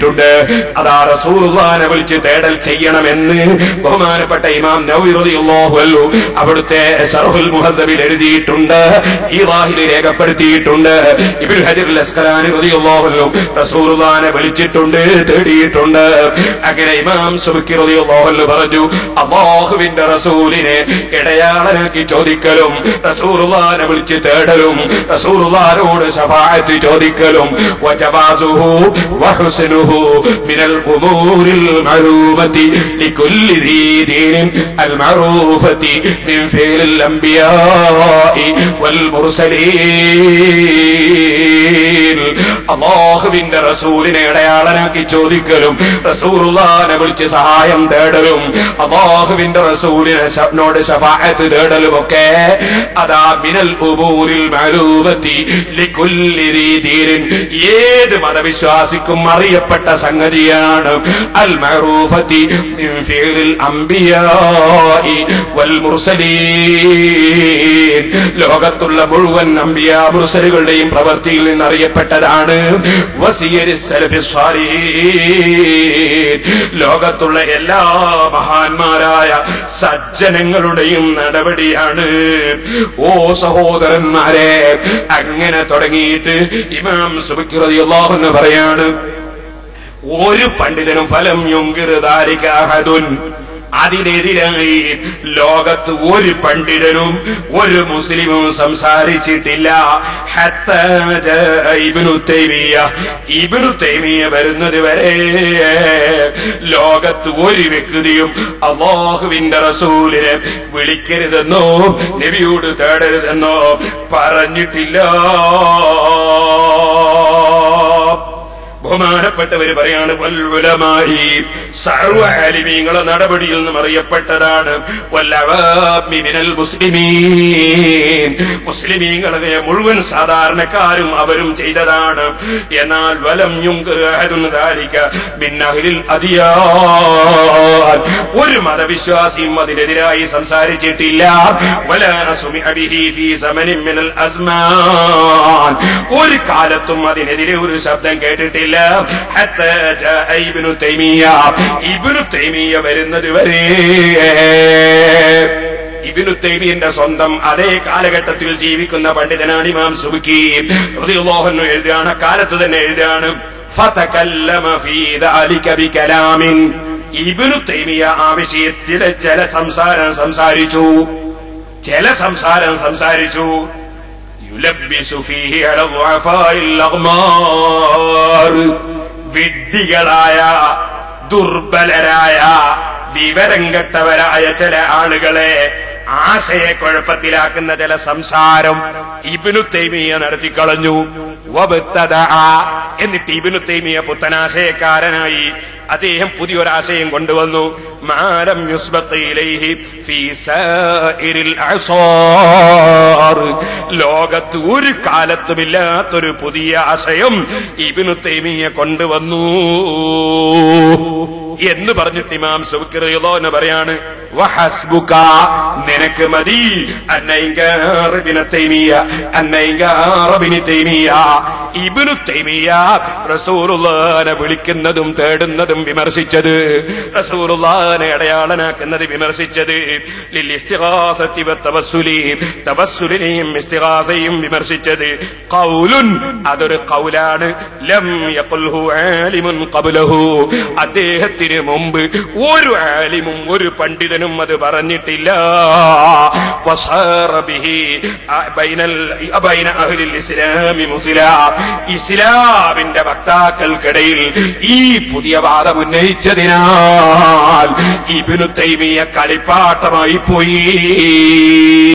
എഴുതിയിട്ടുണ്ട്. അതാ റസൂലുള്ളാഹിനെ വിളിച്ച് തേടൽ ചെയ്യണമെന്ന് ബഹുമാനപ്പെട്ട ഇമാം നവവി റളിയല്ലാഹു അൻഹു അവിടുത്തെ ശർഹുൽ മുഹദ്ദബിൽ എഴുതിയിട്ടുണ്ട്. ഈ വാഹിൽ രേഖപ്പെടുത്തിയിട്ടുണ്ട്. ഇബ്നു ഹജർ അൽ അസ്ഖലാനി റളിയല്ലാഹു അൻഹു റസൂലുള്ളാഹിനെ വിളിച്ചിട്ടുണ്ട്, തേടിയിട്ടുണ്ട്. അങ്ങനെ ഇമാം സുബ്കി റളിയല്ലാഹു അൻഹു പറഞ്ഞു, അല്ലാഹുവിന്റെ റസൂലിനെ ഇടയാളനാക്കി ചോദിക്കലും റസൂലുള്ളാഹിനെ വിളിച്ച് തേടലും റസൂലുള്ളാഹിനോട് ശഫാഅത്ത് ചോദിക്കലും വജവാസുഹു വഹുസ്നുഹു മിനൽ ഉമൂരിൽ മഅലൂമതി ലികുല്ലി ദീ ദീനിൻ അൽ മഅറൂഫതി മിൻ ഫിഅലിൽ അംബിയാഇ വൽ മുർസലീൻ. അല്ലാഹുവിന്റെ റസൂലിനെ ഇടയാളനാക്കി ചോദിക്കലും റസൂലുള്ളാഹിനെ വിളിച്ച് സഹായം തേടലും അല്ലാഹുവിന്റെ റസൂലിനോട് ശഫാഅത്ത് തേടലുമൊക്കെ അതാ മിനൽ ഉമൂരിൽ മഅലൂമതി ലികുല്ലി ദീ ദീനിൻ, ഏത് മതവിശ്വാസിക്കും അറിയപ്പെട്ട സംഗതിയാണ്. അൽ മഅറൂഫതി മിൻ ഫിഅലിൽ അംബിയാഇ വൽ മുർസലീൻ, ലോകത്തുള്ള മുഴുവൻ അംബിയാ മുർസലുകളുടെയും പ്രവൃത്തിയിൽ നിന്ന് അറിയപ്പെട്ടതാണ്. വസിയരി സലഫി സ്വാലിഹീൻ, ലോകത്തുള്ള എല്ലാ മഹാന്മാരായ സജ്ജനങ്ങളുടെയും നടപടിയാണ്. ഓ സഹോദരന്മാരെ, അങ്ങനെ തുടങ്ങിയിട്ട് ഇമാം സുബ്കി റളിയല്ലാഹു അൻഹു പറയാണ്, ഒരു പണ്ഡിതനും ഫലം യുൻകിർ ദാലിക അഹദുൻ, അതിനെതിരായി ലോകത്ത് ഒരു പണ്ഡിതനും ഒരു മുസ്ലിമും സംസാരിച്ചിട്ടില്ല. ഹത്താ ജാഅ ഇബ്നു തൈമിയ്യ വരുന്നത് വരെ ലോകത്ത് ഒരു വ്യക്തിയും അല്ലാഹുവിന്റെ റസൂലിനെ വിളിക്കരുതെന്നോ നബിയോട് തേടരുതെന്നോ പറഞ്ഞിട്ടില്ല. ബഹുമാനപ്പെട്ടവര് പറയാണ്, വൽ ഉലമായി, സർവ്വ ആലിമീങ്ങളെ നടപടിയിൽ നിന്നും അറിയപ്പെട്ടതാണ്. വൽ അവാമി മിനൽ മുസ്ലിമീൻ, മുസ്ലിമീങ്ങളെ മുഴുവൻ സാധാരണക്കാരും അവരും ചെയ്തതാണ്. എന്നാൽ വലം യുൻകിർ അഹദുൻ ദാലിക മിൻ അഹ്ലിൽ അദിയാൻ, ഒരു മതവിശ്വാസിയും അതിനെതിരായി സംസാരിച്ചിട്ടില്ല. വലാ സുമിഅ ബിഹി ഫീ സമനിൻ മിനൽ അസ്മാൻ, ഒരു കാലത്തും അതിനെതിരെ ഒരു ശബ്ദം കേട്ടിട്ടില്ല. ഹത്താ ജാഅ ഇബ്നു തൈമിയ്യ വരുന്നത് വരെ. ഇബ്നു തൈമിയ്യന്റെ സ്വന്തം അതേ കാലഘട്ടത്തിൽ ജീവിക്കുന്ന പണ്ഡിതനാണ് ഇമാം സുബ്കി റളിയല്ലാഹു അൻഹു. എഴുതാണ്, കാലത്ത് തന്നെ എഴുതാണ്, ഫതകല്ലമ ഫീ ദാലിക ബികലാമിൻ, ഇബ്നു തൈമിയ്യ ആ വിഷയത്തിൽ ചില സംസാരം സംസാരിച്ചു. യുലബ്ബിസു ഫീഹി അല ദുഅഫാഇൽ അഗ്മാർ, വിഡ്ഢികളായ ദുർബലരായ വിവരം കെട്ടവരായ ചില ആളുകളെ ആശയക്കുഴപ്പത്തിലാക്കുന്ന ചില സംസാരം ഇബ്നു തൈമിയ്യ നടത്തിക്കളഞ്ഞു. എന്നിട്ട് ഇബ്നു തൈമിയ്യ പുത്തനാശയക്കാരനായി അദ്ദേഹം പുതിയൊരാശയം കൊണ്ടുവന്നു. മാലം യുസ്ബഖ് ഇലൈഹി ഫീ സാഇരിൽ അസാർ, ലോകത്ത് ഒരു കാലത്തുമില്ലാത്തൊരു പുതിയ ആശയം ഇബ്നു തൈമിയ്യ കൊണ്ടുവന്നു എന്ന് പറഞ്ഞിട്ട് ഇമാം സുബ്കി റളിയല്ലാഹു അൻഹു പറയാണ്, വഹസ്ബുക, നിനക്ക് മതി ഇബ്നു തൈമിയ്യ റസൂലുള്ളാഹിനെ വിളിക്കുന്നതും തേടുന്നതും വിമർശിച്ചത്, റസൂലുള്ളാഹിനെ അടയാളനാക്കുന്നത് വിമർശിച്ചത്, ലിൽ ഇസ്തിഗാസത്തി വതവസ്സുലി, തവസ്സുലിനെയും ഇസ്തിഗാസയും വിമർശിച്ചത്. ഖൗലുൻ, അതൊരു ഖൗലാണ്. ലം യഖുൽഹു ആലിമുൻ ഖബ്ലഹു, അദ്ദേഹത്തിന് മുമ്പ് ഒരു ആലിമും ഒരു പണ്ഡിതനും അത് പറഞ്ഞിട്ടില്ല. വസാറ ബിഹി ബൈന അഹ്ലിൽ ഇസ്ലാമി മുസ്ലിം, ഇസ്ലാമിന്റെ വക്താക്കൾക്കിടയിൽ ഈ പുതിയ വാദം ഉന്നയിച്ചതിനാൽ ഇബ്നു തൈമിയ്യ കളിപ്പാട്ടമായി പോയി.